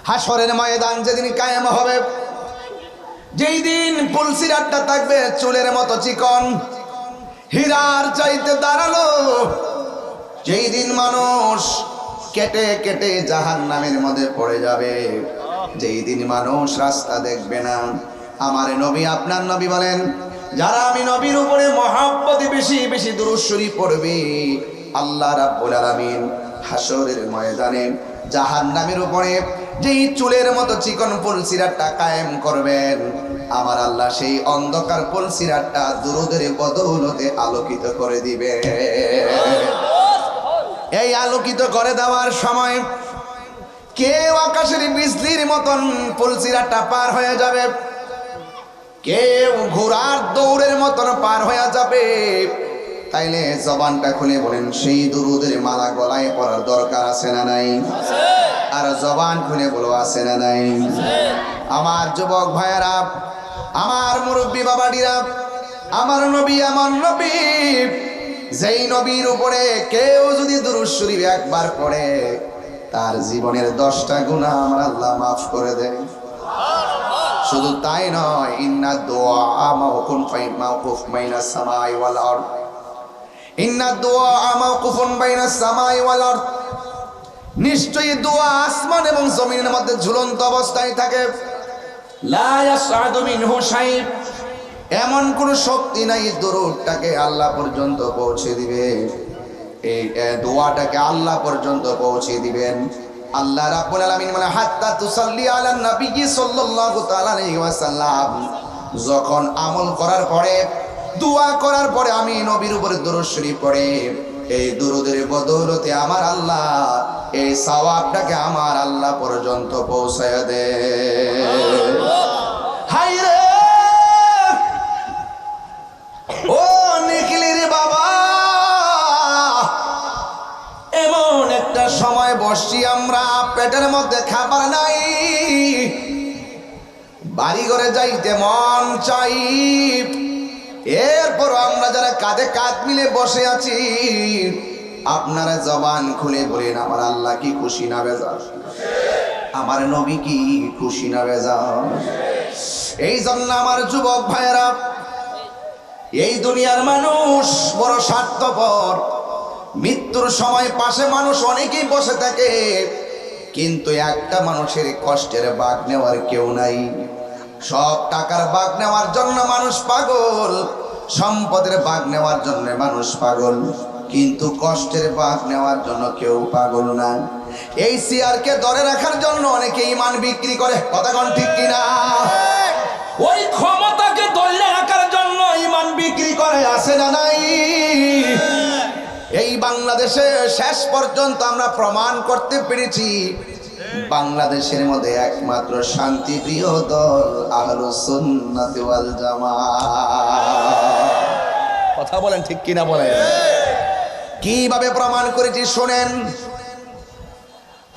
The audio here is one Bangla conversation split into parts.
হাসরের ময়দান যেদিন কায়েম হবে, যেই দিন পুলসিরাতটা থাকবে চুলের মতো চিকন, হীরার চাইতে দাঁড়ালো, যেই দিন মানুষ কেটে কেটে জাহান্নামের মধ্যে পড়ে যাবে, যেই দিন মানুষ রাস্তা দেখবে না। আমার নবী, আপনার নবী বলেন, যারা আমি নবীর উপরে মহব্বতে বেশি বেশি দুরূদ শরীফ পড়বে, আল্লাহ রাব্বুল আলামিন হাসরের ময়দানে জাহান্নামের উপরে যেই চুলের মতো চিকন পুলসিরাতটা কায়েম করবেন, আমার আল্লাহ সেই অন্ধকার পুলসিরাতটা দুরূদের বদৌলতে আলোকিত করে দিবে। এই আলোকিত করে দেওয়ার সময় কেউ আকাশের বিজলির মতন পুলসিরাতটা পার হয়ে যাবে, কেউ ঘোড়ার দৌড়ের মতন পার হয়ে যাবে। তাইলে জবানটা খুলে বলেন, সেই দুরূদের মালা গলায় পরার দরকার আছে না নাই? আর জবান খুলে বলো, আছে না নাই? আমার যুবক ভাইয়েরা, আমার মুরব্বী বাবাডিরা, আমার নবী, আমার নবী, যেই নবীর উপরে কেউ যদি দুরূদ শরীফ একবার পড়ে, তার জীবনের 10টা গুনাহ আমার আল্লাহ মাফ করে দেয়। শুধু তাই নয়, ইন্না দুআ মাওকুফ বাইনাস সামাই ওয়াল আরদ, ইন্না দুআ মাওকুফুন বাইনাস সামাই ওয়াল আরদ, নিশ্চয়ই দোয়া আসমান এবং জমিনের মধ্যে ঝুলন্ত অবস্থায় থাকে। লা ইয়াসআদু মিনহু শাই, এমন কোন শক্তি নাই দুরূদটাকে আল্লাহ পর্যন্ত পৌঁছে দিবে, এই দোয়াটাকে আল্লাহ পর্যন্ত পৌঁছে দিবেন। আল্লাহ রাব্বুল আলামিন মানে হাত্তা তুসাল্লি আলা নবী সাল্লাল্লাহু তাআলা আলাইহি ওয়াসাল্লাম, যখন আমল করার পরে, দোয়া করার পরে আমি নবীর উপরে দুরূদ শরীফ পড়ে, এই দুরূদের বদৌলতে আমার আল্লাহ এই সওয়াবটাকে আমার আল্লাহ পর্যন্ত পৌঁছায় দেয়। হায় রে ও নিখিলের বাবা, এমন একটা সময় বসছি আমরা, পেটের মধ্যে খাবার নাই, বাড়ি ঘরে যাইতে মন চাই, এরপর আমরা যারা কাঁধে কাঁধ মিলে বসে আছি, আপনারা জবান খুলে বলেন, আমার আল্লাহ কি খুশি না বেজার? আমার নবী কি খুশি না বেজার? এই জন্য আমার যুবক ভাইয়েরা, এই দুনিয়ার মানুষ বড় স্বার্থপর। মৃত্যুর সময় পাশে মানুষ অনেকেই বসে থাকে, কিন্তু একটা মানুষের কষ্টের ভাগ নেওয়ার কেউ নাই। সব টাকার ভাগ নেওয়ার জন্য মানুষ পাগল, সম্পদের ভাগ নেওয়ার জন্য মানুষ পাগল, কিন্তু কষ্টের ভাগ নেওয়ার জন্য কেউ পাগল না। এই চেয়ারকে ধরে রাখার জন্য অনেকে ঈমান বিক্রি করে, কথা কোন ঠিক কিনা? ওই ক্ষমতাকে ধরে রাখার জন্য ঈমান বিক্রি করে, আছে না নাই? এই বাংলাদেশে শেষ পর্যন্ত আমরা প্রমাণ করতে পেরেছি, বাংলাদেশের মধ্যে একমাত্র শান্তিপ্রিয় দল আহলুস সুন্নাত ওয়াল জামাত। কথা বলেন ঠিক কিনা বলেন? কিভাবে প্রমাণ করেছি শোনেন।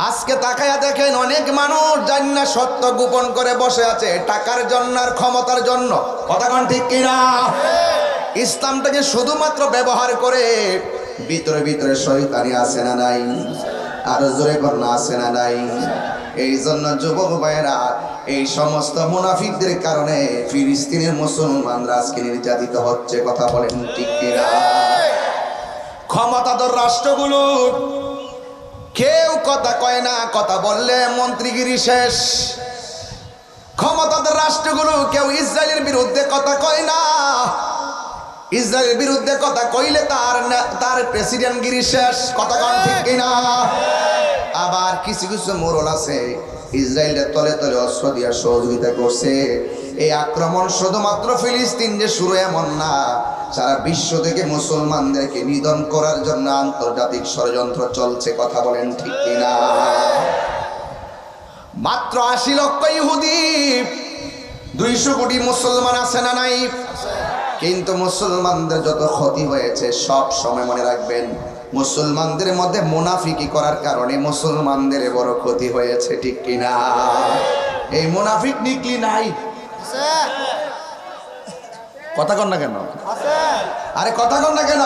আজকে তাকায়া দেখেন, অনেক মানুষ জান্নাত সত্য গোপন করে বসে আছে টাকার জন্য আর ক্ষমতার জন্য, কথা কোন ঠিক কিনা? ইসলামটাকে শুধুমাত্র ব্যবহার করে ভিতরে ভিতরে শয়তানি আছে না নাই? আর জোরে করনা আছে না নাই? এই জন্য যুবক ভাইয়েরা, এই সমস্ত মুনাফিকদের কারণে ফিলিস্তিনের মুসলমানরা আজকে নির্যাতিত হচ্ছে, কথা বলেন ঠিক কিনা? ক্ষমতাধর রাষ্ট্রগুলো কেউ কথা কয় না, কথা বললে মন্ত্রীগিরি শেষ। ক্ষমতাধর রাষ্ট্রগুলো কেউ ইসরায়েলের বিরুদ্ধে কথা কয় না, ইসরায়েলের বিরুদ্ধে কথা কইলে তার প্রেসিডেন্টগিরি শেষ, কথা কোন ঠিক কিনা? আবার কিছু কিছু মোড়ল আছে, ইসরায়েলের তলে তলে অস্ত্র দিয়ে সহযোগিতা করছে। এই আক্রমণ শুধুমাত্র ফিলিস্তিন যে শুরু এমন না, সারা বিশ্ব থেকে মুসলমানদেরকে নিধন করার জন্য আন্তর্জাতিক ষড়যন্ত্র চলছে, কথা বলেন ঠিক কিনা? মাত্র 80 লক্ষ ইহুদি, 200 কোটি মুসলমান আছে না নাই? কিন্তু মুসলমানদের যত ক্ষতি হয়েছে, সব সময় মনে রাখবেন, মুসলমানদের মধ্যে মুনাফিকি করার কারণে মুসলমানদের বড় ক্ষতি হয়েছে, ঠিক কিনা? এই মুনাফিক নিকলি নাই, কথা কন না কেন? আরে কথা কন না কেন?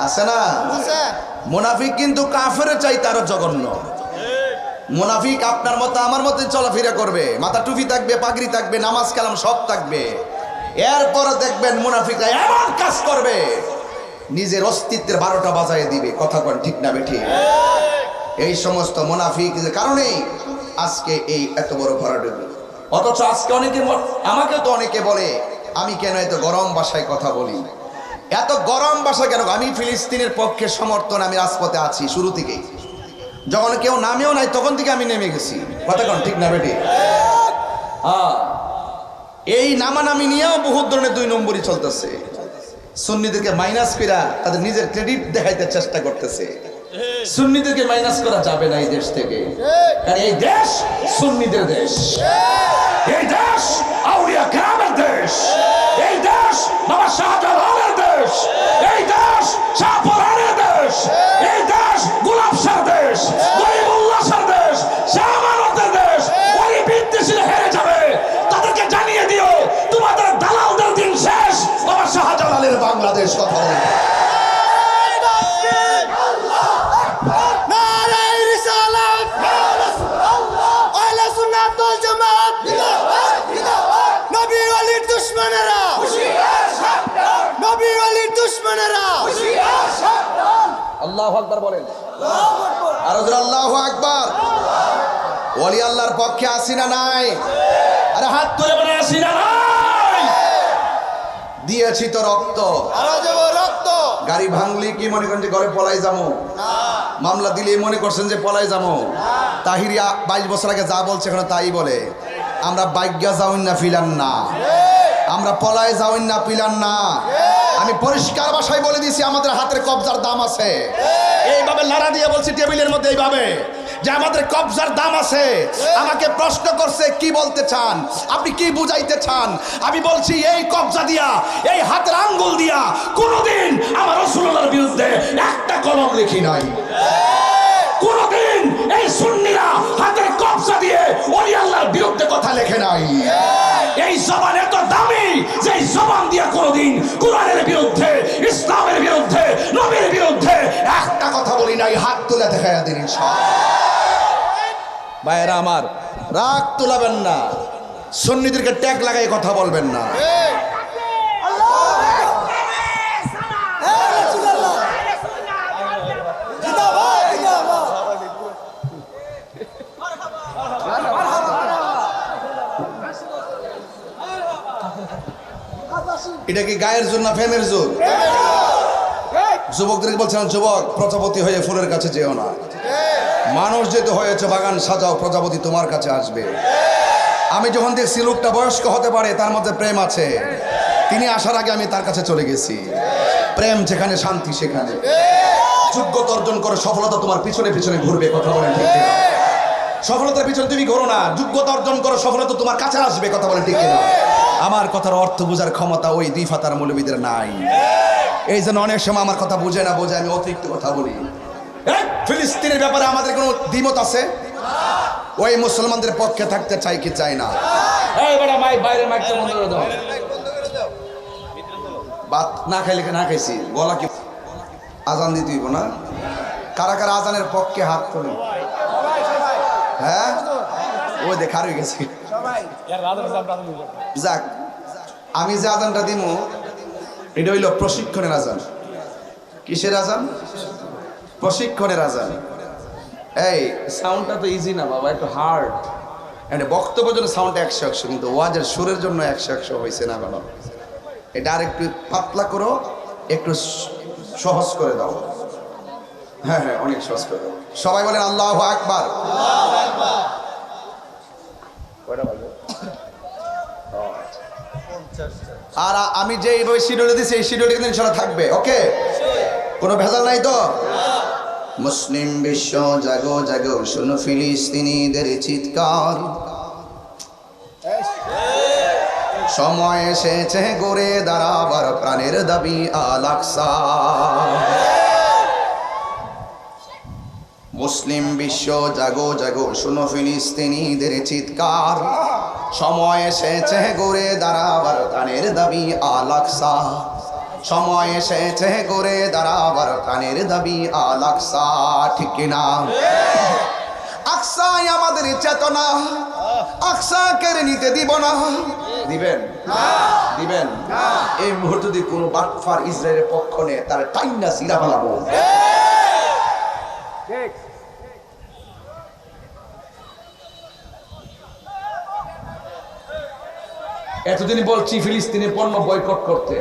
আছে না? মুনাফিক কিন্তু কাফের চাইতে আরো জঘন্য। মুনাফিক আপনার মতো আমার মতো চলাফেরা করবে, মাথা টুপি থাকবে, পাগড়ি থাকবে, নামাজ কালাম সব থাকবে। এরপর দেখবেন মুনাফিকরা এমন কাজ করবে নিজের অস্তিত্বের 12টা বাজায় দিবে। কথা কোন ঠিক না বেঠিক? এই সমস্ত মুনাফিকদের কারণেই আজকে এই এত বড় ভরাডুবি। অথচ আজকে অনেকে আমাকে তো অনেকে বলে আমি কেন এত গরম ভাষায় কথা বলি, এত গরম ভাষা কেন? আমি ফিলিস্তিনের পক্ষে সমর্থন, আমি রাজপথে আছি শুরু থেকেই। যখন কেউ নামেও নাই তখন থেকে আমি নেমে গেছি। কথা কোন ঠিক না বেঠিক? এই নামানামি নিয়েও বহুত ধরনের 2 নম্বরই চলতেছে। সুন্নিদেরকে মাইনাস করা তাদের নিজের ক্রেডিট দেখাইতে চেষ্টা করতেছে। সুন্নিদেরকে মাইনাস করা যাবে না এই দেশ থেকে, কারণ এই দেশ সুন্নিদের দেশ, এই দেশ আউলিয়া কেরামের দেশ, এই দেশ বাবা শাহজালালের দেশ, এই দেশ শাহপরানের দেশ, এই দেশ গোলাপ শাহর দেশ, গরিবুল্লাহ শাহর দেশ, শাহ আমানতের দেশ। ওই বিদ্বেষীরা হেরে যাবে, তাদেরকে জানিয়ে দিও তোমাদের দালালদের দিন শেষ। বাবা শাহজালালের বাংলাদেশ। কথা বলে আল্লাহু আকবার বলেন। আর আল্লাহু আকবার। ওলি আল্লাহর পক্ষে আসি না নাই? আরে হাত তুলে বলে আসি না নাই? দিয়েছি তো রক্ত, রক্ত। গাড়ি ভাঙলি কি মনে করেন যে ঘরে পলাই যাবো? মামলা দিলে মনে করছেন যে পলাই যাবো? তাহিরিয়া 22 বছর আগে যা বলছে এখন তাই বলে। আমরা বাইজ্ঞা যাওন না ফিলান না, আমরা পলায় যাওন না পিলান না। আমি পরিষ্কার ভাষায় বলে দিয়েছি আমাদের হাতের কবজার দাম আছে। এইভাবে লাড়া দিয়ে বলছি টেবিলের মধ্যে এইভাবে যে আমাদের কবজার দাম আছে। আমাকে প্রশ্ন করছে কি বলতে চান, আপনি কি বুঝাইতে চান? আমি বলছি এই কবজা দিয়া, এই হাতের আঙ্গুল দিয়া কোনোদিন আমার রাসূলুল্লাহর বিরুদ্ধে একটা কলম লিখি নাই। কোনোদিন এই সুন্নিরা হাতের কবজা দিয়ে ওলি আল্লাহর বিরুদ্ধে কথা লেখে নাই। এই জবান এত দামি যে জবান দিয়া কোনোদিন কোরআনের বিরুদ্ধে, ইসলামের বিরুদ্ধে, নবীর বিরুদ্ধে একটা কথা বলি নাই। হাত তুলে দেখাইয়া দিন ইনশাআল্লাহ। ভাইয়েরা আমার, রাগ তুলাবেন না, সুন্নিদেরকে ট্যাগ লাগাই কথা বলবেন না। এটা কি গায়ের জোর না ফ্যানের জোর? যুবকদেরকে বলছিলাম, যুবক প্রজাপতি হয়ে ফুলের কাছে যেও না। মানুষ যেহেতু হয়েছে বাগান সাজাও, প্রজাপতি তোমার কাছে আসবে। আমি যখন দেখছি লোকটা বয়স্ক হতে পারে, তার মধ্যে প্রেম আছে, তিনি আসার আগে আমি তার কাছে চলে গেছি। প্রেম যেখানে, শান্তি সেখানে। যোগ্যতা অর্জন করে সফলতা তোমার পিছনে পিছনে ঘুরবে। কথা বলেন ঠিক কিনা? সফলতার পিছনে তুমি ঘোরো না, যোগ্যতা অর্জন করো, সফলতা তোমার কাছে আসবে। কথা বলেন ঠিক কিনা? আমার কথার অর্থ বোঝার ক্ষমতা ওই 2 ফাতার মৌলবীদের নাই। এই জন্য অনেক সময় আমার কথা বুঝে না, বোঝে আমি অতিরিক্ত কথা বলি। ফিলিস্তিনের ব্যাপারে আমাদের কোনো দ্বিমত আছে? ওই মুসলমানদের পক্ষে থাকতে চাই কি চাই না? ভাত না খাইলে না খাইছি, গলা কি আজান দিতে হইব না? কারা কারা আজানের পক্ষে হাত তোলে? হ্যাঁ, ওই দেখা হয়ে গেছে। যাক, আমি যে আজানটা দিব এটা হইল প্রশিক্ষণের আজান। কিসের আজান? প্রশিক্ষণের আজান। এই সাউন্ডটা তো ইজি না বাবা, একটু হার্ড। বক্তব্যের জন্য সাউন্ড 100-100, কিন্তু ওয়াজের সুরের জন্য 100-100 হয়েছে না কেন? এটা আর একটু পাতলা করো, একটু সহজ করে দাও। হ্যাঁ হ্যাঁ, অনেক সহজ করে দাও। সবাই বলেন আল্লাহু আকবার। আর আমি যে এইভাবে শিডিউল দিচ্ছি, এই শিডিউলটা কিন্তু ইনশাআল্লাহ থাকবে। ওকে, কোনো ভেজাল নাই তো? মুসলিম বিশ্ব জাগো জাগো, শোনো ফিলিস্তিনিদের চিৎকার। সময় এসেছে গড়ে দাঁড়াবার প্রাণের দাবি আল আকসা। মুসলিম বিশ্ব জাগো জাগো, শোনো ফিলিস্তিনিদের চিৎকার। সময় এসেছে গড়ে দাঁড়াবার প্রাণের দাবি আল আকসা। সময় এসেছে গড়ে দাঁড়াবার প্রাণের দাবি আল আকসা। ঠিক কিনা? আকসা আকসাই আমাদের চেতনা, আকসা কেড়ে নিতে দিব না। দিবেন দিবেন এই মুহূর্তে যদি কোনো বাটফার ইসরায়েলের পক্ষ নেয় তার টাইনা সিরা ফেলাবো। এতদিন বলছি ফিলিস্তিনি পণ্য বয়কট করতে,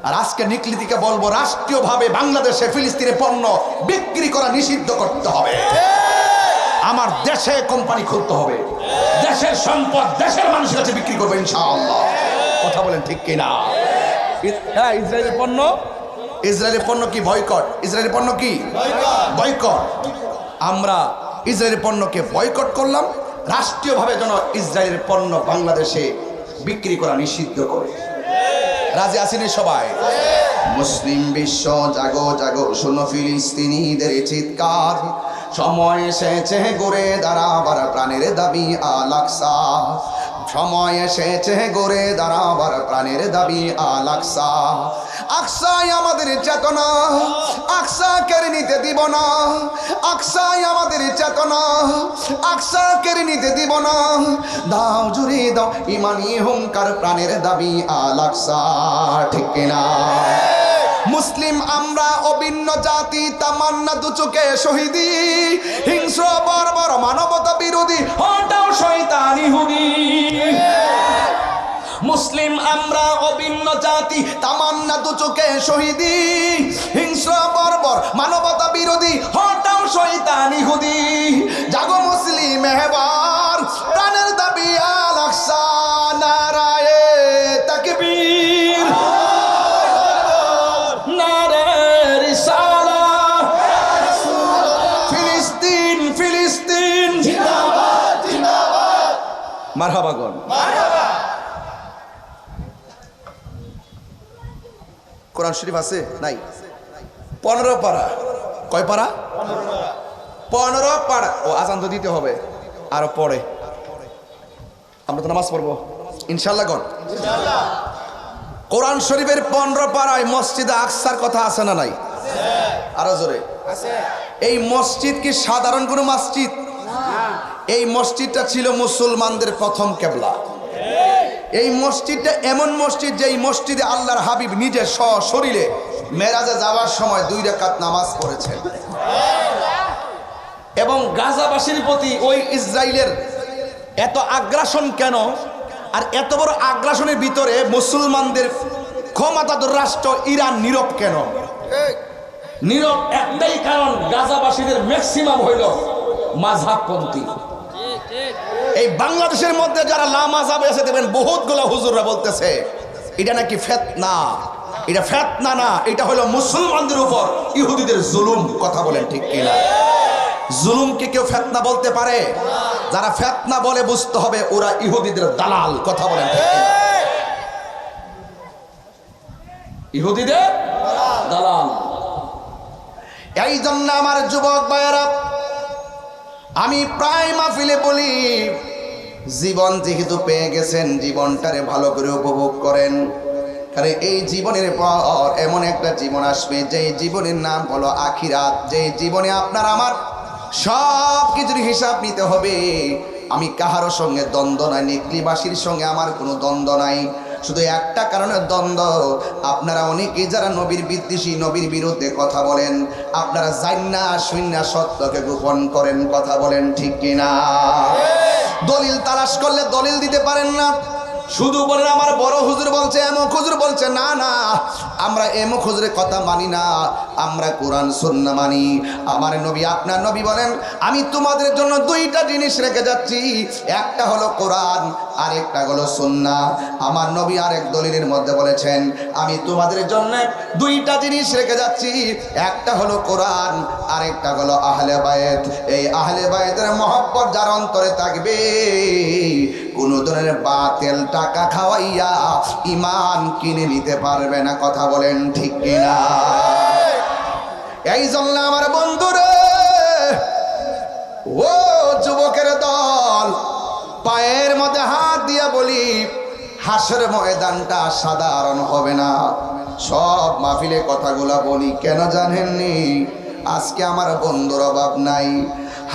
আর আজকে নিকলিতিকে বলবো রাষ্ট্রীয়ভাবে বাংলাদেশে ফিলিস্তিনের পণ্য বিক্রি করা নিষিদ্ধ করতে হবে। আমার দেশে কোম্পানি খুলতে হবে, দেশের সম্পদ দেশের মানুষের কাছে বিক্রি করবো ইনশাআল্লাহ। কথা বলেন ঠিক কিনা? হ্যাঁ, ইসরায়েলের পণ্য কি বয়কট? ইসরায়েলের পণ্য কি বয়কট? আমরা ইসরায়েলের পণ্যকে বয়কট করলাম, রাষ্ট্রীয়ভাবে যেন ইসরায়েলের পণ্য বাংলাদেশে বিক্রি করা নিষিদ্ধ করে। রাজি আসেনি সবাই? মুসলিম বিশ্ব জাগো জাগো, শোনো ফিলিস্তিনিদের চিৎকার, সময় এসেছে গড়ে দাঁড়াবার প্রাণের দাবি আল আকসা। সময় এসেছে গড়ে দাঁড়াবার প্রাণের দাবি আল আকসা। আকসাই আমাদের চেতনা, আকসা কেড়ে নিতে দিব না। আকসাই আমাদের চেতনা, আকসা কেড়ে নিতে দিব না। দাও জুড়ে দাও ইমানি হুঙ্কার, প্রাণের দাবি আল আকসা। ঠিক কিনা? মুসলিম আমরা অভিন্ন জাতি, তামান্না দু চোখে শহীদি, হিংস্র বর্বর মানবতা বিরোধী, হটাও শয়তান ইহুদি। মুসলিম আমরা অভিন্ন জাতি, তামান্না দু চোখে শহীদি, হিংস্র বর্বর মানবতা বিরোধী, হটাও শয়তান ইহুদি। জাগো মুসলিম এবার, প্রাণের দাবি আল আকসা। নারায়ে তাকবীর, ফিলিস্তিন ফিলিস্তিন জিন্দাবাদ জিন্দাবাদ। মারহাবা গণ। কোরআন শরীফ আছে নাই? 15 পারা। কয় পারা? 15 পারা। ও আজান তো দিতে হবে আরো পরে, আমরা তো নামাজ পড়বো ইনশাআল্লাহ গণ। কোরআন শরীফের 15 পারায় মসজিদে আকসার কথা আছে না নাই? আরো জোরে। এই মসজিদ কি সাধারণ কোনো মসজিদ? এই মসজিদটা ছিল মুসলমানদের প্রথম কেবলা। এই মসজিদটা এমন মসজিদ যে এই মসজিদে আল্লাহর হাবিব নিজে সশরীরে মেরাজে যাওয়ার সময় 2 রাকাত নামাজ পড়েছেন। এবং গাজাবাসীর প্রতি ওই ইসরায়েলের এত আগ্রাসন কেন? আর এত বড় আগ্রাসনের ভিতরে মুসলমানদের ক্ষমতাধর রাষ্ট্র ইরান নীরব কেন? নীরব একটাই কারণ, গাজাবাসীদের ম্যাক্সিমাম হইল মাযহাবপন্থী। এই বাংলাদেশের মধ্যে যারা লামাযহাবে আছে দেখবেন বহুতগুলো হুজুররা বলতেছে এটা নাকি ফিতনা। এটা ফিতনা না, এটা হলো মুসলমানদের উপর ইহুদিদের জুলুম। কথা বলেন ঠিক কিনা? জুলুমকে কেউ ফিতনা বলতে পারে? যারা ফিতনা বলে বুঝতে হবে ওরা ইহুদিদের দালাল। কথা বলেন ঠিক কিনা? ইহুদিদের দালাল। এই জন্য আমার যুবক ভাইয়েরা, আমি প্রায় মাহফিলে বলি, জীবন যেহেতু পেয়ে গেছেন জীবনটারে ভালো করে উপভোগ করেন। কারণ এই জীবনের পর এমন একটা জীবন আসবে যে জীবনের নাম হলো আখিরাত। যে জীবনে আপনার আমার সব কিছুর হিসাব নিতে হবে। আমি কাহারও সঙ্গে দ্বন্দ্ব নাই, নিকলিবাসীর সঙ্গে আমার কোনো দ্বন্দ্ব নাই। শুধু একটা কারণে দ্বন্দ্ব, আপনারা অনেকে যারা নবীর বিদ্বেষী, নবীর বিরুদ্ধে কথা বলেন, আপনারা জান্না শুন্না সত্যকে গোপন করেন। কথা বলেন ঠিক কিনা? দলিল তালাশ করলে দলিল দিতে পারেন না, শুধু বলেন আমার বড় হুজুর বলছে, এমক হুজুর বলছে। না না, আমরা এমক হুজুরের কথা মানি না, আমরা কোরআন সুন্নাহ মানি। আমার নবী, আপনার নবী বলেন আমি তোমাদের জন্য 2টা জিনিস রেখে যাচ্ছি, একটা হলো কোরআন আর একটা হলো সুন্নাহ। আমার নবী আরেক দলিলের মধ্যে বলেছেন আমি তোমাদের জন্য 2টা জিনিস রেখে যাচ্ছি, একটা হলো কোরআন আর একটা হলো আহলে বায়েত। এই আহলে বায়েতের মহব্বত যার অন্তরে থাকবে, কোন ধরনের বাতিল টাকা খাওয়াইয়া ঈমান কিনে নিতে পারবে না। কথা বলেন ঠিক কিনা? এই জন্য আমার বন্ধুরে, ও যুবকের দল, পায়ের মধ্যে হাত দিয়া বলি, হাসরের ময়দানটা সাধারণ হবে না। সব মাহফিলে কথাগুলা বলি কেন জানেননি? আজকে আমার বন্ধুর অভাব নাই,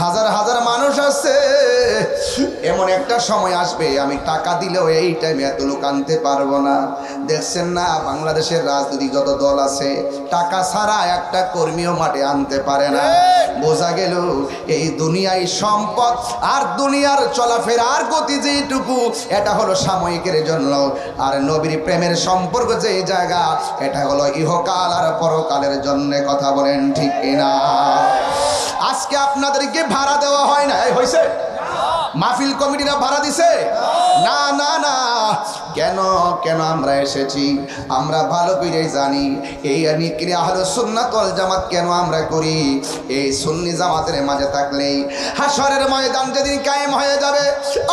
হাজার হাজার মানুষ আছে, এমন একটা সময় আসবে আমি টাকা দিলেও এই টাইমে এত লোক আনতে পারবো না। দেখছেন না বাংলাদেশের রাজনৈতিক যত দল আছে, টাকা ছাড়া একটা কর্মীও মাঠে আনতে পারে না। বোঝা গেল এই দুনিয়ায় সম্পদ আর দুনিয়ার চলাফেরার গতি যেটুকু, এটা হলো সাময়িকের জন্য। আর নবীর প্রেমের সম্পর্ক যে জায়গা, এটা হলো ইহকাল আর পরকালের জন্য। কথা বলেন ঠিক কিনা? আজকে আপনাদেরকে ভাড়া দেওয়া হয় না, হয়েছে? মাহফিল কমিটিরা ভাড়া দিছে? না না না। কেন কেন আমরা এসেছি? আমরা ভালো করে জানি এই নিক্রিয়া আহলুস সুন্নাত ওয়াল জামাত কেন আমরা করি। এই সুন্নি জামাতের মাঝে থাকলেই হাশরের ময়দান যেদিন কায়েম হয়ে যাবে,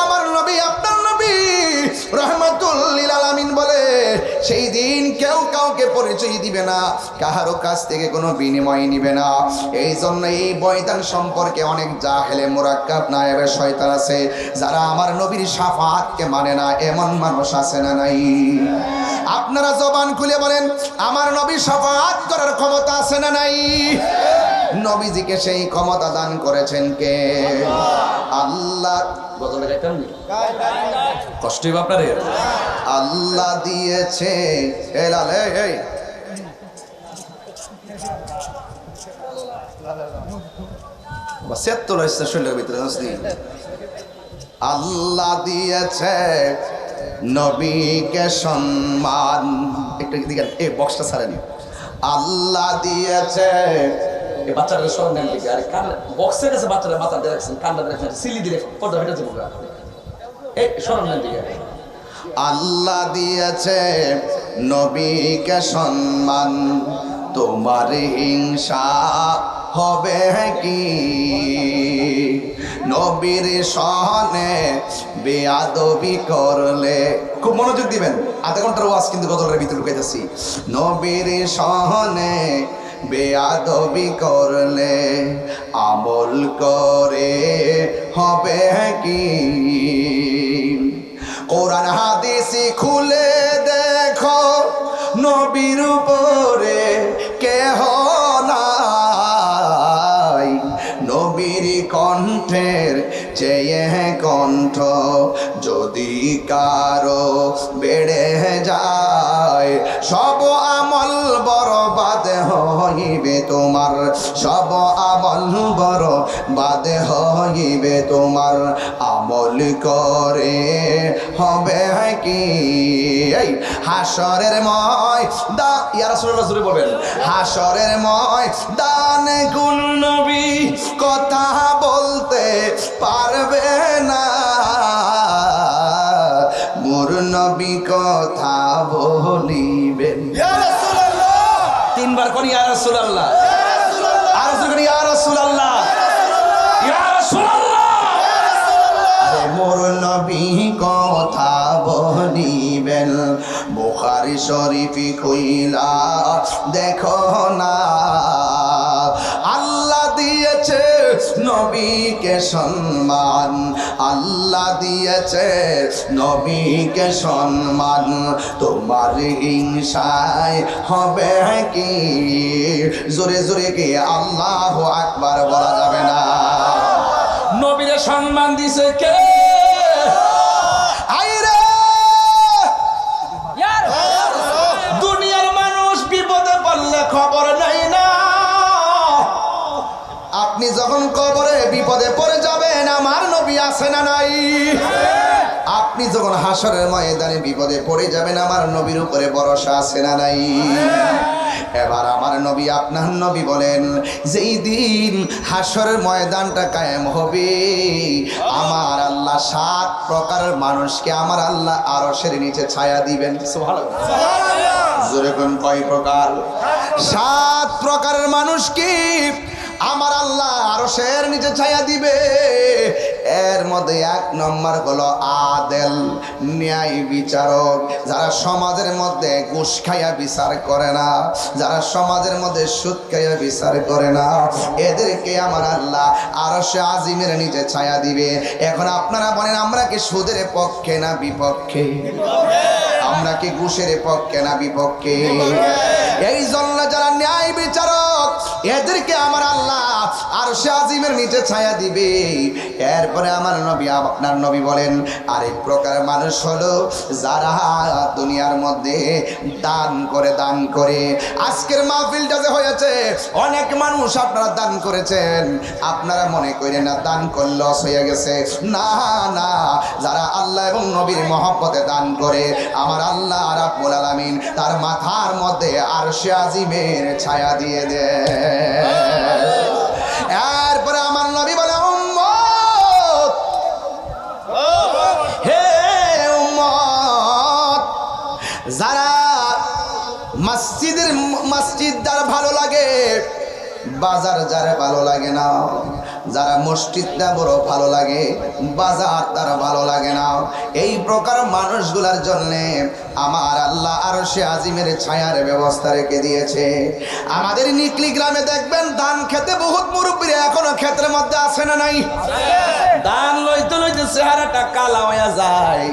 আমার নবী আপনার নবী রাহমাতুল লিল আলামিন বলে সেই দিন কেউ কাউকে পরিচয় দিবে না, কাহারও কাছ থেকে কোনো বিনিময় নিবে না। এই জন্য এই ময়দান সম্পর্কে অনেক জাহেলে মুরাক্কাব নায়েবে শয়তান আছে, যারা আমার নবীর শাফাআতকে মানে না। এমন মানুষ আছে না নাই? আপনারা জবান খুলে বলেন, আমার নবীর শাফাআত করার ক্ষমতা আছে না নাই? নবীজিকে সেই ক্ষমতা দান করেছেন কে? আল্লাহ। কষ্ট আপনার আল্লাহ দিয়েছে। এই আল্লাহ দিয়েছে নবীকে সম্মান। একটু দিকে এই বক্সটা ছাড়েনি। আল্লাহ দিয়েছে বাচ্চাদের স্মরণ দেন দিকে। আরে কান বক্সের কাছে বাচ্চারা মাথা দিয়ে রাখছেন, কান্না দিয়ে রাখছেন, সিলি দিয়ে পর্দা হেঁটে যাবো। এই স্মরণ দেন দিকে। আল্লাহ দিয়েছে নবীকে সম্মান, তোমার হিংসা হবে কি? নবীর সহনে বেয়াদবি করলে, খুব মনোযোগ দিবেন, আধা ঘন্টার ওয়াজ কিন্তু গজলের ভিতরে ঢুকাইতেছি। নবীর সহনে বেয়াদবি করলে আমল করে হবে কি? কোরআন হাদিস খুলে দেখো, নবীর উপরে কেহ নাই। নবীর কণ্ঠের চেয়ে কণ্ঠ যদি কারো বেড়ে যায়, সব আমল বরবাদ হইবে তোমার, সব আমল বরবাদ হইবে তোমার। আমল করে হবে কি? এই হাশরের ময়দান, ইয়া রাসূলুল্লাহ জোরে বলবেন, হাশরের ময়দান কোন নবী কথা বলতে পারবে না? মোর নবী কথা বলিবেন। ইয়া রাসূলুল্লাহ তিনবার কোন ইয়া রাসূলুল্লাহ, আর যখন ইয়া রাসূলুল্লাহ, ইয়া রাসূলুল্লাহ, আরে মোর নবী কথা বলিবেন। বুখারী শরীফ কইলা দেখো না, আল্লাহ দিয়েছে নবীকে সম্মান, আল্লাহ দিয়েছে নবীকে সম্মান, তোমার হিংসায় হবে কি? জোরে জোরে কি আল্লাহু আকবার বলা যাবে না? নবীরে সম্মান দিছে কে? দুনিয়ার মানুষ বিপদে পড়লে খবর নাই না। আপনি যখন কবরে বিপদে পড়ে যাবেন, আমার নবী আছে না নাই? আপনি যখন হাশরের ময়দানে বিপদে পড়ে যাবেন, আমার নবীর উপরে ভরসা আছে না নাই? এবার আমার নবী আপনার নবী বলেন, যেই দিন হাশরের ময়দানটা কায়েম হবে, আমার আল্লাহ 7 প্রকারের মানুষকে আমার আল্লাহ আরশের নিচে ছায়া দিবেন। সুবহানাল্লাহ। জোরে কোন কয় প্রকার? 7 প্রকারের মানুষ কি আমার আল্লাহ আরশের নিচে ছায়া দিবে। এর মধ্যে 1 নম্বর হলো আদেল, ন্যায় বিচারক, যারা সমাজের মধ্যে ঘুষ খাইয়া বিচার করে না, যারা সমাজের মধ্যে সুদ খাইয়া বিচার করে না, এদেরকে আমার আল্লাহ আরশে আজিমের নিচে ছায়া দিবে। এখন আপনারা বলেন, আমরা কি সুদের পক্ষে না বিপক্ষে? আমরা কি ঘুষের পক্ষে না বিপক্ষে? এই জন্য যারা ন্যায় বিচারক, এদেরকে আমার আল্লাহ আরশে আজিমের নিচে ছায়া দিবে। এরপরে আমার নবী, আপনার নবী বলেন আরেক প্রকার মানুষ হলো যারা দুনিয়ার মধ্যে দান করে। আজকের মাহফিলটা যে হয়েছে, অনেক মানুষ আপনারা দান করেছেন, আপনারা মনে করেন না দান করলে লস হয়ে গেছে। না না, যারা আল্লাহ এবং নবীর মহব্বতে দান করে, আমার আল্লাহ রাব্বুল আলামিন তার মাথার মধ্যে আরশে আজিমের ছায়া দিয়ে দেয়। এরপরে আমার নবী বলে উম্মত, হে উম্মত, যারা মসজিদ যার ভালো লাগে, বাজার যার ভালো লাগে না, যারা মসজিদটা বড় ভালো লাগে, বাজার তার ভালো লাগে না, এই প্রকার মানুষগুলোর জন্য আমার আল্লাহ আরশে আজিমের ছায়ার ব্যবস্থা রেখে দিয়েছে। আমাদের নিকলি গ্রামে দেখবেন ধান খেতে বহুত মুরব্বীরা এখনো ক্ষেতের মধ্যে আছে না নাই? ধান লইতে লইতে চেহারাটা কালা হয়ে যায়।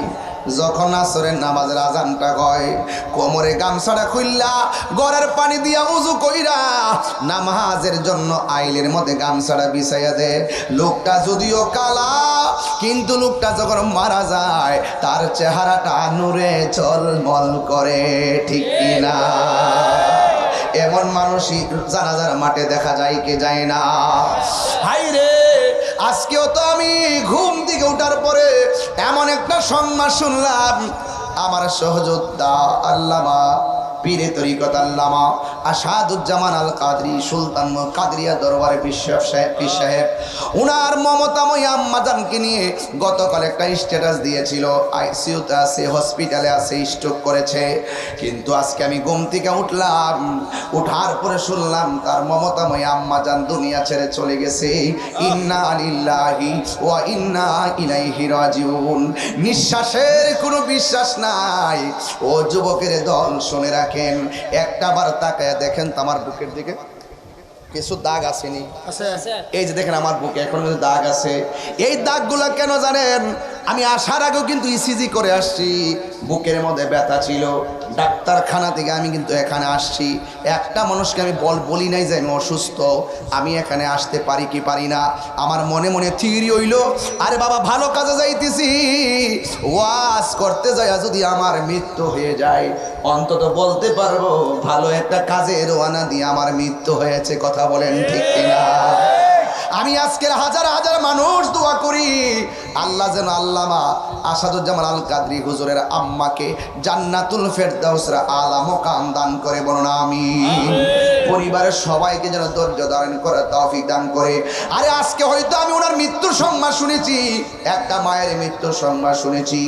যখন আসরের নামাজের আজানটা হয়, কোমরে গামছাটা খুললা গড়ের পানি দিয়া উজু কইরা নামাজের জন্য আইলের মধ্যে গামছাটা বিছাইয়া দেয়। লোকটা যদিও কালা, কিন্তু লোকটা যখন মারা যায় তার চেহারাটা নূরে ঝলমল করে, ঠিক কিনা? এমন মানুষই জানাজার মাঠে দেখা যায় কি যায় না? হাই রে, আজকেও তো আমি ঘুম থেকে ওঠার পরে এমন একটা সংবাদ শুনলাম, আমার সহযোদ্ধা আল্লামা পীরে তরিকত আল্লামা আসাদুজ্জামান আল কাদরি সুলতান কাদরিয়া দরবারে পীর সাহেব উনার মমতাময়ী আম্মাজানকে নিয়ে গতকাল একটা স্ট্যাটাস দিয়েছিল, আইসিইউতে আছে, হসপিটালে আছে, স্ট্রোক করেছে। কিন্তু আজকে আমি ঘুম থেকে উঠলাম, উঠার পরে শুনলাম তার মমতাময়ী আম্মাজান দুনিয়া ছেড়ে চলে গেছে। ইন্না লিল্লাহি ওয়া ইন্না ইলাইহি রাজিউন। নিঃশ্বাসের কোনো বিশ্বাস নাই। ও যুবকের দল, শুনে রাখেন, একটা বার তাকায় দেখেন তো আমার বুকের দিকে কিছু দাগ আসেনি? এই যে দেখেন আমার বুকে এখন কিন্তু দাগ আছে। এই দাগগুলা কেন জানেন? আমি আসার আগেও কিন্তু ইসিজি করে আসছি, বুকের মধ্যে ব্যথা ছিল, ডাক্তারখানা থেকে আমি কিন্তু এখানে আসছি। একটা মানুষকে আমি বলি নাই যে আমি অসুস্থ, আমি এখানে আসতে পারি কি পারি না। আমার মনে মনে থিওরি হইল, আরে বাবা ভালো কাজে যাইতেছি, ওয়াজ করতে যাই যদি আমার মৃত্যু হয়ে যায়, অন্তত বলতে পারবো ভালো একটা কাজে রওনা দিয়ে আমার মৃত্যু হয়েছে। কথা বলেন ঠিক কিনা? আমি আজকের হাজার হাজার মানুষ দোয়া করি আল্লাহ যেন আল্লামা আসাদুজ্জামান আল কাদরি হুজুরের আম্মাকে জান্নাতুল ফেরদাউসের আলা মুকাম দান করে, বলুন আমিন। পরিবারের সবাইকে যেন ধৈর্য ধারণ করে তৌফিক দান করে। আরে আজকে হয়তো আমি ওনার মৃত্যুর সংবাদ শুনেছি, একটা মায়ের মৃত্যুর সংবাদ শুনেছি,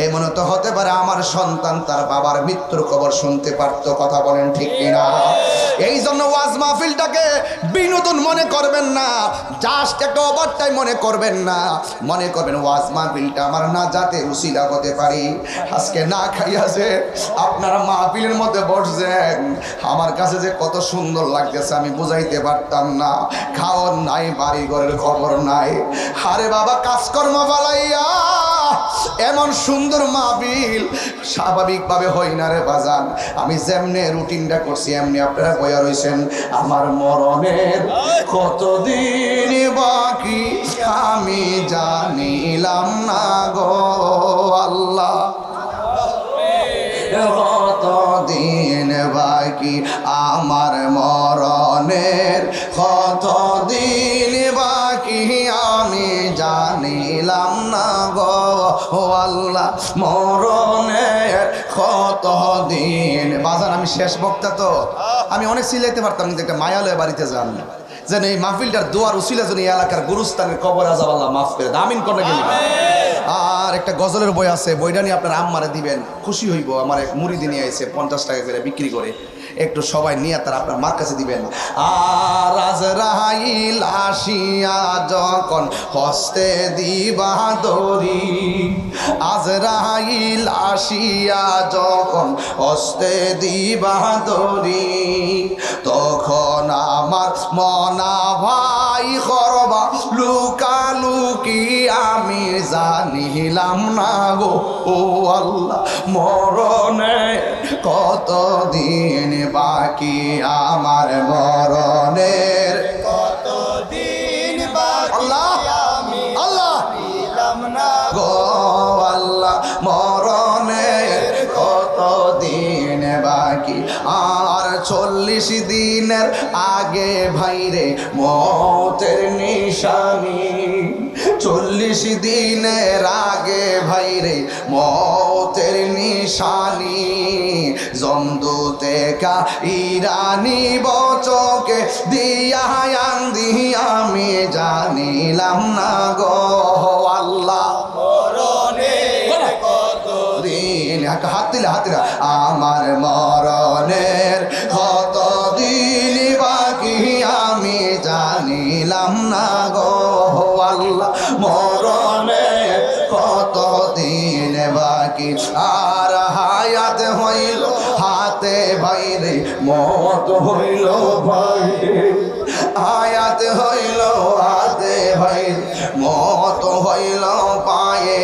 এমন তো হতে পারে আমার সন্তান তার বাবার মৃত্যুর খবর শুনতে পারতো। কথা বলেন ঠিক কিনা? এই জন্য ওয়াজ মাহফিলটাকে বিনোদন মনে করবেন না, জাস্ট একটা ওভারটাইম মনে করবেন না, মনে করবেন ওয়াজ মাহফিলটা আমার নাজাতের উসিলা হতে পারি। আজকে না খাইয়াছে আপনারা মাহফিলের মধ্যে বসছেন, আমার কাছে যে কত সুন্দর লাগতেছে আমি বুঝাইতে পারতাম না। খাওয়ার নাই, বাড়ি ঘরের খবর নাই, আরে বাবা কাজকর্ম বালাইয়া এমন সুন্দর মাহফিল স্বাভাবিকভাবে হয় না রে বাজান। আমি যেমনে রুটিনটা করছি এমনি আপনারা বইয়া রইছেন। আমার মরণের কতদিন বাকি আমি জানিলাম না গো আল্লাহ, কতদিন বাকি আমার মরণের, কতদিন বাকি আমি জানিলাম না গো আল্লাহ, মরণের কতদিন। বাজান আমি শেষ বক্তা তো, আমি অনেক সিলাইতে পারতাম, কিন্তু একটা মায়ালয় বাড়িতে যান যেন এই মাহফিলটার দোয়ার উসিলা যেন এই এলাকার গুরুস্থানের কবর আযাব আল্লাহ মাফ করে দেন, আমিন করে গেলি। আর একটা গজলের বই আছে, বইটা নিয়ে আপনার আম্মারে দিবেন, খুশি হইব। আমার এক মুরিদি নিয়ে আইছে 50 টাকা করে বিক্রি করে, একটু সবাই নিয়ে তার আপনার মার কাছে দিবেন। আর আজরাইল আসিয়া যখন হস্তে দিবা দড়ি, আজরাইল আসিয়া যখন হস্তে দিবা দড়ি, তখন আমার মনা ভাই করবা লুকালুকি আমি জানিলাম না গো ও আল্লাহ মরণে কতদিন বাকি আমার মরণের কতদিন বাকি আল্লাহ আমি আল্লাহ দিলাম না গো আল্লাহ মরণের কতদিন বাকি আর 40 দিনের আগে ভাইরে মতের নিশানি 40 দিনের আগে ভাইরে মতের নিশানি জমদূতে কা ইরানি বচকে দিয়া আন্দি আমি জানিলাম না গো আল্লাহ মরণের দিন হাত দিলে আমার মরণের কতদিন বাকি আমি জানিলাম না গো আল্লাহ মরণের কতদিন বাকি আর হায়াত হইল হাতে ভাইরে মত হইল ভাইরে আয়াত হইল হাতে ভাইরে মত হইল পায়ে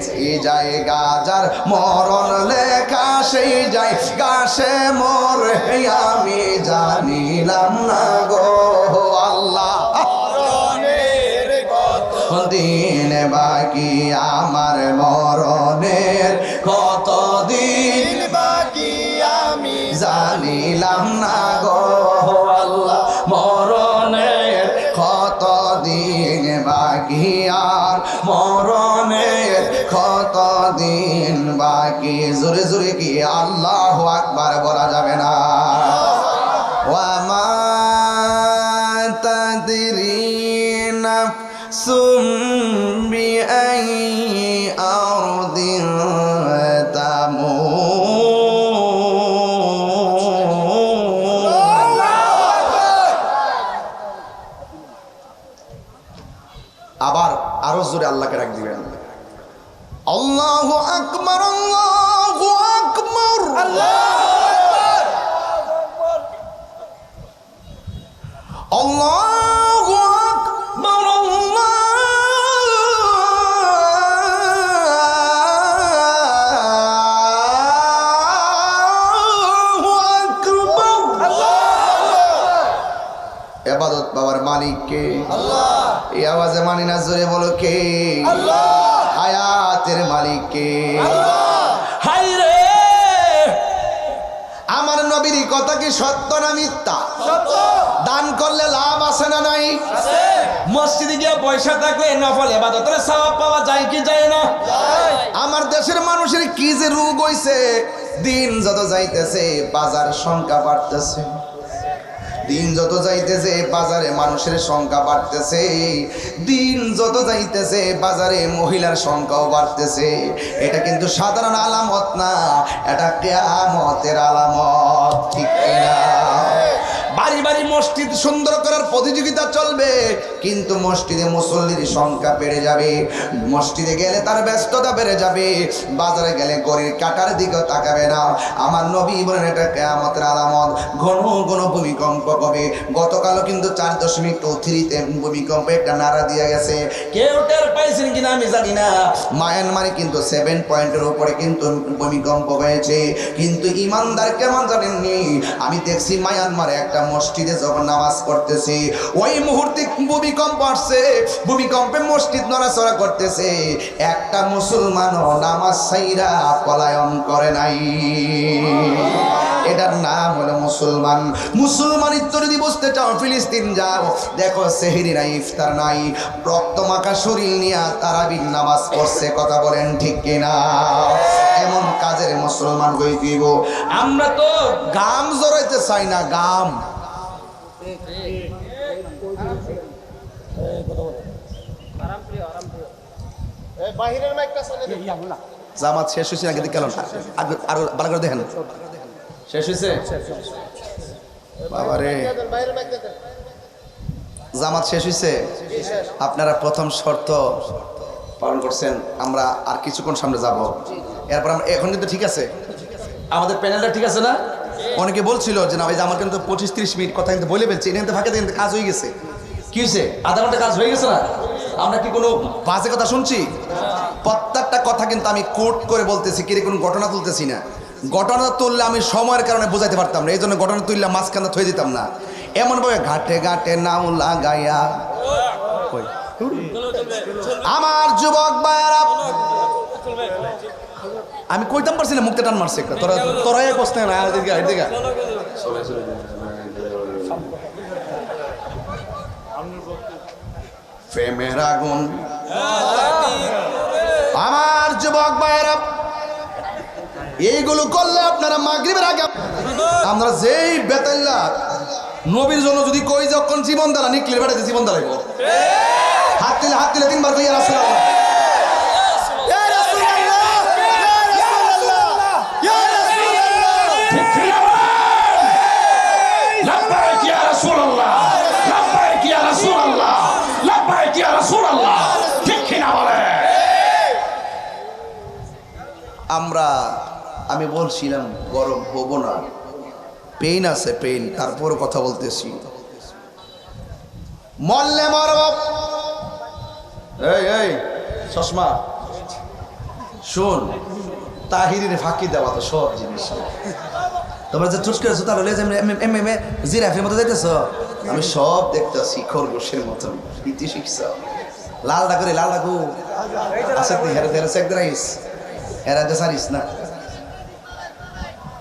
সেই যায় গাজার মরণ লেখা সেই যায় গাছে মরে আমি জানিলাম না গো আল্লাহ মরণের দিন বাকি আমার মরণের কতদিন বাকি আমি জানিলাম না গো আল্লাহ মরণের কতদিন বাকি আর মরণের কতদিন বাকি জোরে জোরে কি আল্লাহু আকবার বলা যাবে না ওয়া মা তাদরি নাফসুম বিআইয়ি আরদিন আবার আরো জোরে আল্লাহকে রাখ দিবেন আল্লাহু আকবার আল্লাহু আকবার আল্লাহু আকবার আল্লাহু আকবার ইবাদত বাবার মালিক কে আল্লাহ এই আওয়াজে মানি না জোরে বলো কে আল্লাহ হায়াতের মালিক কে আল্লাহ হাই রে আমার নবীর কথা কি সত্য না মিথ্যা সত্য দান করলে লাভ আছে না নাই আছে মসজিদে গিয়ে পয়সা থাকলে নফল ইবাদতের সওয়াব পাওয়া যায় কি যায় না? আমার দেশের মানুষের কি যে রোগ হইছে দিন যত যাইতেছে বাজার সংখ্যা বাড়তেছে দিন যত যাইতেছে বাজারে মানুষের সংখ্যা বাড়তেছে দিন যত যাইতেছে বাজারে মহিলার সংখ্যাও বাড়তেছে এটা কিন্তু সাধারণ আলামত না এটা কিয়ামতের আলামত ঠিক কিনা বাড়ি বাড়ি মসজিদ সুন্দর করার প্রতিযোগিতা চলবে কিন্তু মসজিদে মুসল্লির সংখ্যা বেড়ে যাবে মসজিদে গেলে তার ব্যস্ততা বেড়ে যাবে বাজারে গেলে গড়ির কাটার দিকে তাকাবে না আমার নবী বলেন এটা কিয়ামতের আলামত ঘন ঘন ভূমিকম্প হবে গতকালও কিন্তু 4.23 তে ভূমিকম্পে একটা নাড়া দিয়ে গেছে কেউ টের পাইছেন কিনা আমি জানি না। মায়ানমারে কিন্তু 7 পয়েন্টের উপরে কিন্তু ভূমিকম্প হয়েছে কিন্তু ইমানদার কেমন জানেননি আমি দেখছি মায়ানমারে একটা মসজিদে যখন নামাজ পড়তেছি ওই মুহূর্তে ভূমিকম্প আসছে ভূমিকম্পে মসজিদ নড়াচড়া করতেছে একটা মুসলমানও নামাজ ছাইরা পলায়ন করে নাই এটার নাম হলো মুসলমান মুসলমানিত্ব যদি বুঝতে চাও ফিলিস্তিন যাও দেখো সেহরি নাই ইফতার নাই রক্ত মাখা শরীর নিয়ে তারাবির নামাজ পড়ছে কথা বলেন ঠিক কিনা এমন কাজের মুসলমান হই দিব আমরা তো গাম জড়াইতে চাই না গাম বাহিরের মাইকটা শুনে জামাত শেষ হয়েছে নাকি কেন আরো ভালো করে দেখেন শেষ হয়েছে বাবারে বাইরের মাইকটা দেন জামাত শেষ হয়েছে আপনারা প্রথম শর্ত পালন করছেন আমরা আর কিছুক্ষণ সামনে যাব এরপর আমরা এখন কিন্তু ঠিক আছে আমাদের প্যানেলটা ঠিক আছে না? অনেকে বলছিল যে না ভাই যে আমার কিন্তু 25-30 মিনিট কথা কিন্তু বলে ফেলছি এটা কিন্তু ফাঁকে কিন্তু কাজ হয়ে গেছে কি হয়েছে? আধা ঘন্টা কাজ হয়ে গেছে না? আমরা কি কোনো বাজে কথা শুনছি? প্রত্যেকটা কথা কিন্তু আমি কোট করে বলতেছি, কি কোনো ঘটনা তুলতেছি না। ঘটনা তুললে আমি সময়ের কারণে বোঝাইতে পারতাম না, এই জন্য ঘটনা তুললে মাঝখানে থয়ে দিতাম না। এমনভাবে ঘাটে ঘাটে নাও লাগাইয়া আমার যুবক ভাইয়ারা, আমি কইতাম পারছিলাম, মুখতে টান মারছে একটা, তোরাই কষ্ট না এদিকে এদিকে। প্রেমের আগুন আমার যুবক ভাইয়েরা, এইগুলো করলে আপনারা মাগরিবের আগে আমরা যেই বেতাল্লা নবীর জন্য যদি কই যখন জীবন দালা নিকলির বেড়াতে জীবন দাঁড়াইব, হাত তুলে তিনবার কইয়া রাসূলুল্লাহ আমি বলছিলাম গরম হবো না, পেইন আছে পেইন, তারপর কথা বলতেছি। মরলে মরব, এই চশমা শোন, তাহিরের ফাঁকি দেওয়া তো সব জিনিস। তোমরা যে চুস করেছো তার হলে জিরাফের মতো দেখতেছ, আমি সব দেখতেছি খরগোশের মতন। ইতি শিখছ লাল ডাকরে লাল ডাকু আছে হেরে হেরে চেক রাইস হেরা দে সারিস না।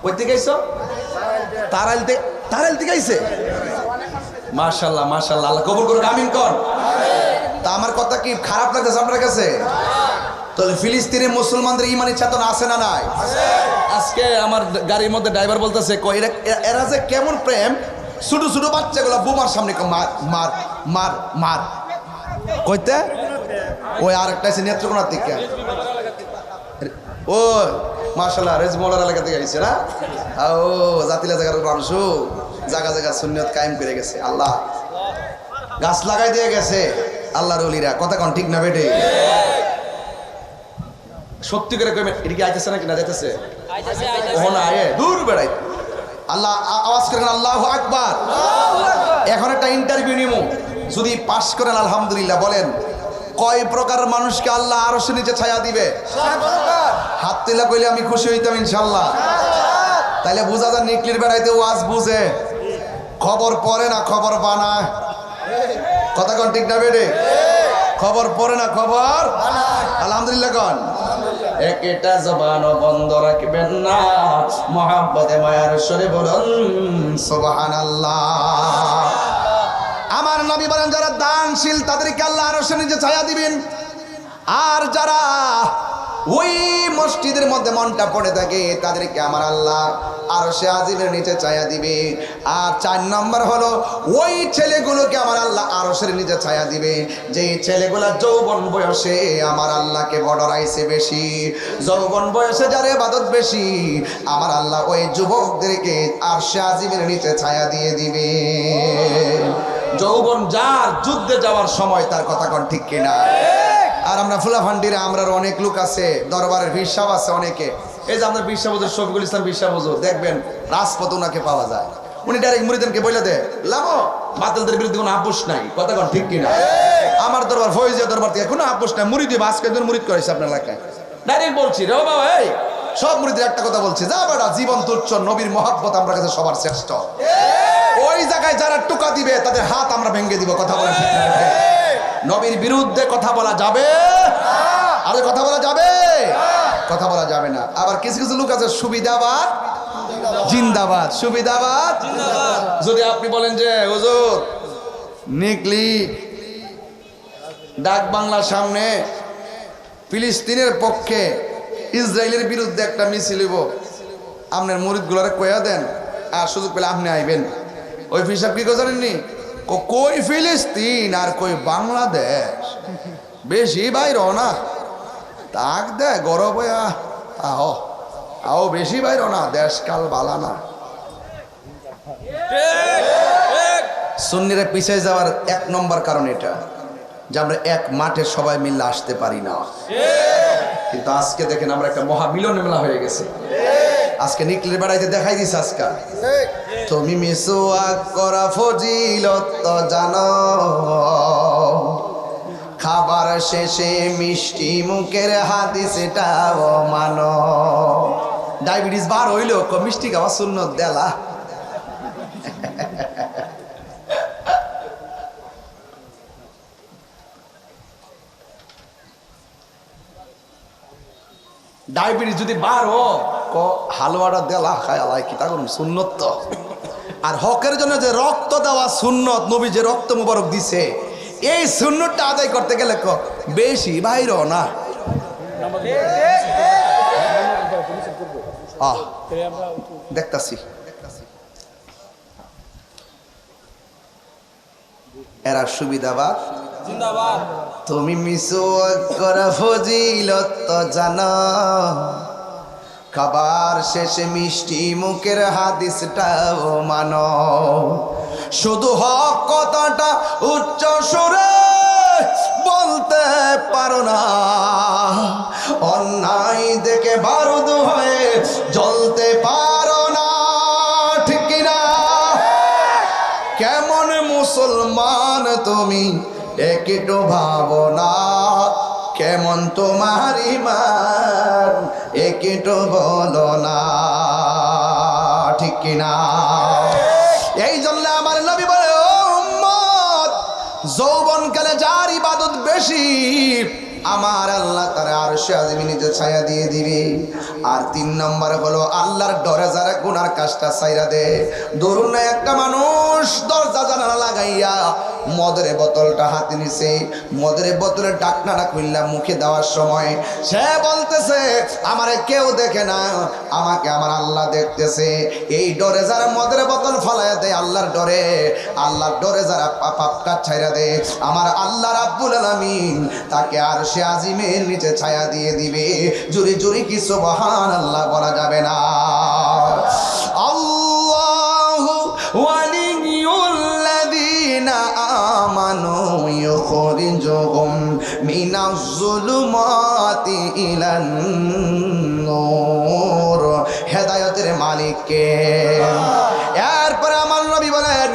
কই থেকে আইছো? তারাইল থেকে আইছে। মাশাআল্লাহ মাশাআল্লাহ, আল্লাহ কবুল করুক, আমিন কর। তা আমার কথা কি খারাপ লাগতেছে আপনার কাছে? তাহলে ফিলিস্তিনে মুসলমানদের ইমানি চেতনা আছে না নাই? আজকে আমার গাড়ির মধ্যে ড্রাইভার বলতেছে এরা যে কেমন প্রেম, ছোট ছোট বাচ্চাগুলো বোমার সামনে মার মার মার মার কইতে। ওই আরেকটা আছে নেত্রকোনার থেকে, ও মাশাআল্লাহ রেজমৌলার এলাকা থেকে আইছে না? ও জাতিলা জায়গার মানুষ, জায়গা জায়গা সুন্নিয়ত কায়েম করে গেছে। আল্লাহ গাছ লাগাই দিয়ে গেছে আল্লাহর ওলিরা, কথা কোন ঠিক না বেটে? সত্যি করে কই এটা কি আইতেছে নাকি না যাইতেছে? ওহন আয়ে দূর বেড়াই। আল্লাহ আওয়াজ করেন আল্লাহু আকবার। এখন একটা ইন্টারভিউ নিমু, যদি পাস করেন আলহামদুলিল্লাহ। বলেন কয় প্রকার মানুষকে আল্লাহ আরশের নিচে ছায়া দিবে? হাত তুলে কইলে আমি খুশি হইতাম ইনশাআল্লাহ। তাইলে বুঝা যায় নিকলির বেড়াইতে ওয়াজ বুঝে, খবর পড়ে না খবর বানায়। কথা কোন ঠিক না বেটে? খবর পড়ে না খবর আলহামদুলিল্লাহ কোন। একটা জবান বন্ধ রাখবেন না, মহাব্বতে মায়ার সরে বলুন সুবহানাল্লাহ। আমার নবী বলেন যারা দানশীল তাদেরকে আল্লাহ আরশের নিচে ছায়া দিবেন, আর যারা ওই মসজিদের মধ্যে মনটা পড়ে থাকে তাদেরকে আমার আল্লাহ আরশে আজিমের নিচে ছায়া দিবে। আর 4 নম্বর হলো ওই ছেলেগুলোকে আমার আল্লাহ আরশের নিচে ছায়া দিবে যেই ছেলেগুলা যৌবন বয়সে আমার আল্লাহকে বড়রাইছে বেশি। যৌবন বয়সে যার ইবাদত বেশি, আমার আল্লাহ ওই যুবকদেরকে আরশে আজিমের নিচে ছায়া দিয়ে দিবে। যৌবন যার যুদ্ধে যাওয়ার সময়, তার কথা কোন ঠিক কিনা? আর আমরা ফুলাফান্ডিরা আমরা অনেক লোক আছে, দরবারের বিশ্বাব আছে অনেকে। এই যে আমাদের বিশ্বাব হুজুর শফিকুল ইসলাম বিশ্বাব হুজুর, দেখবেন রাজপথে ওনাকে পাওয়া যায়। উনি ডাইরেক্ট মুরিদদেরকে বলে দেয় লামো বাতিলদের বিরুদ্ধে কোনো আপোষ নাই, কথা কোন ঠিক কিনা? আমার দরবার ফয়জিয়া দরবার থেকে কোনো আপোষ নাই, মুরিদি বাসকে মুরিদ করেছে আপনার এলাকায়। ডাইরেক্ট বলছি রে বাবা, এই সব মুরিদের একটা কথা বলছে, যা বেটা জীবন তুচ্ছ, নবীর মহব্বত আমরা কাছে সবার শ্রেষ্ঠ। ওই জায়গায় যারা টোকা দিবে তাদের হাত আমরা ভেঙে দিব, কথা বলেন ঠিক না? নবীর বিরুদ্ধে কথা বলা যাবে? আরে কথা বলা যাবে? কথা বলা যাবে না। আবার কিছু কিছু লোক আছে সুবিধাবাদ জিন্দাবাদ, সুবিধাবাদ। যদি আপনি বলেন যে হুজুর নিকলি ডাক বাংলার সামনে ফিলিস্তিনের পক্ষে ইসরায়েলের বিরুদ্ধে একটা মিছিল হইব, আপনার মুরিদগুলারে কইয়া দেন, আর সুযোগ পেলে আপনি আইবেন। ওই হিসাব কি জানেননি? কই ফিলিস্তিন আর কই বাংলাদেশ, বেশি বাইর না, তাক দে গরব হইয়া আও আও, বেশি বাইর না, দেশকাল বালা না। সুন্নিরা পিছিয়ে যাওয়ার 1 নম্বর কারণ এটা যে আমরা এক মাঠে সবাই মিলে আসতে পারি না। কিন্তু আজকে দেখেন আমরা একটা মহামিলন মেলা হয়ে গেছে। আজকে নিকলির বেড়াইতে দেখাই দিছে আজকে তুমি মিসওয়াক করা ফজিলত জানো, খাবার শেষে মিষ্টি মুখের হাদিস এটাও মানো। ডায়াবেটিস বার হইল মিষ্টি খাওয়া সুন্নত দেলা। ডায়াবেটিস যদি বার হালুয়াটা দেলা খায় আলাই কি তা করুন সুন্নত তো। আর হকের জন্য যে রক্ত দেওয়া সুন্নত, নবী যে রক্ত মুবারক দিছে, এই সুন্নতটা আদায় করতে গেলে বেশি বাইর না। দেখতাছি এরা সুবিধাবাদ। তুমি মিসু করা ফজিলত তো জানো, খাবার শেষে মিষ্টি মুখের হাদিসটাও মানো। শুধু হক কথাটা উচ্চ সুরে বলতে পারো না, অন্যায় দেখে বারুদ হয়ে জ্বলতে পারো না, ঠিক কিনা? কেমন মুসলমান তুমি একটু ভাবো না, কেমন তোমার ঈমান একটু বলো না, ঠিক কিনা? এই জন্য আমার নবী বলে, ও উম্মত, যৌবনকালে যার ইবাদত বেশি আমার আল্লাহ তার আরশে আজিমে নিজে ছায়া দিয়ে দিবে। আর 3 নম্বর হলো আল্লাহর ডরে যারা গুনার কাজটা ছাইরা দে। ধরুন না একটা মানুষ দরজা জানালা লাগাইয়া মদের বোতলটা হাতে নিছে, মদের বোতলের ঢাকনাটা খুললা মুখে দেওয়ার সময় সে বলতেছে আমারে কেউ দেখে না, আমাকে আমার আল্লাহ দেখতেছে। এই ডরে যারা মদের বোতল ফলাইয়া দেয় আল্লাহর ডরে যারা পাপ কাজ ছাইরা দেয়, আমার আল্লাহ রাব্বুল আলামিন তাকে আরশে আজিমের নিচে ছায়া দিয়ে দিবে। জুরি জুরি কি সুবহানাল্লাহ বলা যাবে না? আল্লাহু ওয়ালিয়ুল্লাযীনা আমানু ইউখরিজুহুম মিনাজ যুলুমাতি ইলান নূর। হেদায়েতের মালিক কে? এরপরে আমার নবী বলেন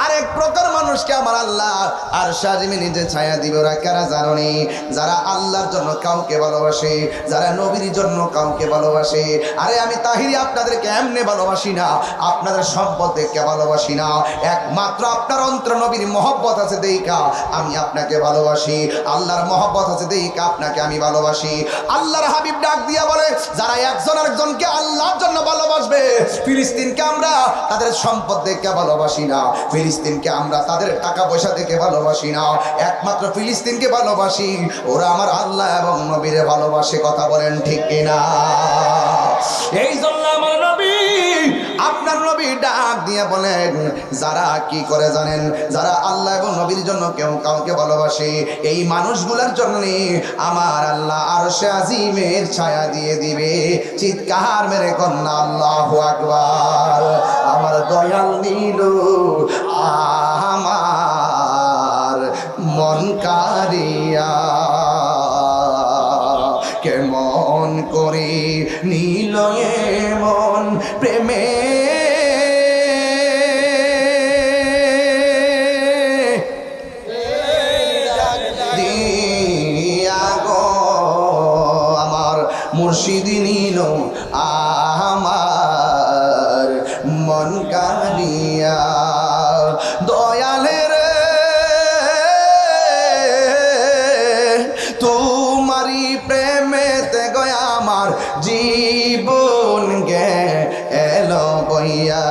আরেক প্রকার মানুষকে আমার আল্লাহ আরশে আজিমে নিজে ছায়া দিবে। ওরা কারা জানোনি? যারা আল্লাহর জন্য কাউকে ভালোবাসে, যারা নবীর জন্য কাউকে ভালোবাসে। আরে আমি তাহিরি আপনাদেরকে এমনি ভালোবাসি না, আপনাদের সম্পদ দেখে ভালোবাসি না, একমাত্র আপনার অন্তর নবীর মহব্বত আছে দেইকা আমি আপনাকে ভালোবাসি, আল্লাহর মহব্বত আছে দেইকা আপনাকে আমি ভালোবাসি। আল্লাহর হাবিব ডাক দিয়া বলে যারা একজন আরেকজনকে আল্লাহর জন্য ভালোবাসবে, ফিলিস্তিনকে আমরা তাদের সম্পদ দেখে ভালোবাসি না, ফিলিস্তিনকে আমরা তাদের টাকা পয়সা দেখে ভালোবাসি না, একমাত্র ফিলিস্তিনকে ভালোবাসি, ওরা আমার আল্লাহ এবং নবীরে ভালোবাসে। কথা বলেন ঠিক কিনা? এই জন্য আমার নবী, আপনার নবী ডাক দিয়ে বলেন যারা কি করে জানেন? যারা আল্লাহ এবং নবীর জন্য কেউ কাউকে ভালোবাসে, এই মানুষগুলোর জন্য আমার আল্লাহ আরশে আজিমের ছায়া দিয়ে দিবে। চিৎকার মেরে কন্যা আল্লাহু আকবার। আমার দয়াল নীলু আমার মন কারিয়া কেমন করে নীল মন প্রেমে দিয়া গো আমার মুর্শিদ নীল আমার মন কারিয়া। দয়ালের তোমারি প্রেমেতে গয়া আমার জীবন গে এলো বইয়া।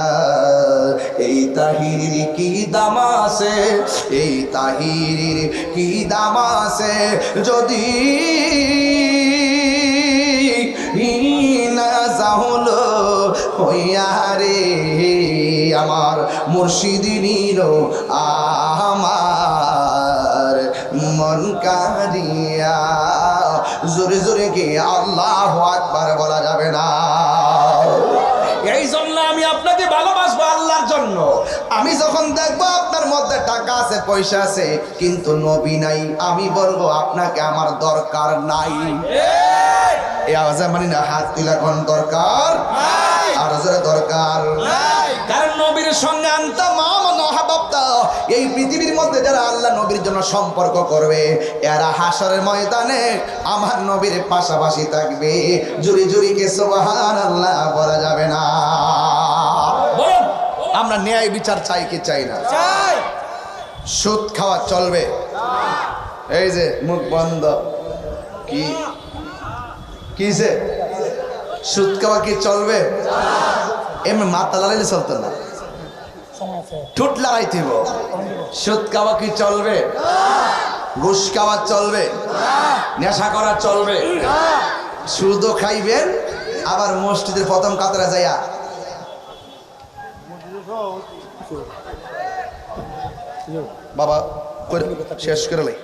এই তাহির কি দাম আছে, এই তাহির কি দাম আছে, যদি না যাহলো হইয়া রে আমার মুর্শিদ নীল আমার মন কারিয়া। জোরে জোরে কি আল্লাহু আকবার বলা যাবে না? এই জন্য আমি আপনাকে ভালোবাসবো আল্লাহর জন্য। আমি যখন দেখবো আপনার মধ্যে টাকা আছে, পয়সা আছে, কিন্তু নবী নাই, আমি বলবো আপনাকে আমার দরকার নাই। এই আওয়াজে মানে না হাত তুলা কোন দরকার আর জোরে দরকার। কারণ নবীর সঙ্গে আনতা মাম নহাবাবতা এই পৃথিবীর মধ্যে যারা আল্লাহ নবীর জন্য সম্পর্ক করবে এরা হাসরের ময়দানে আমার নবীর পাশাপাশি থাকবে। জুরি জুরিকে সুবহানাল্লাহ বলা যাবে না। বলেন আমরা ন্যায় বিচার চাই কি চাই না? চাই। সুদ খাওয়া চলবে? এই যে মুখ বন্ধ, কি কিসে সুদ খাওয়া কি চলবে? এমনি মাথা লাগাইলে চলতো না, ঠোঁট লাগাইতে হইব। সুদ খাওয়া কি চলবে? ঘুষ খাওয়া চলবে? নেশা করা চলবে? সুদও খাইবেন, আবার মসজিদের প্রথম কাতারে যাইয়া বাবা শেষ করে লাই।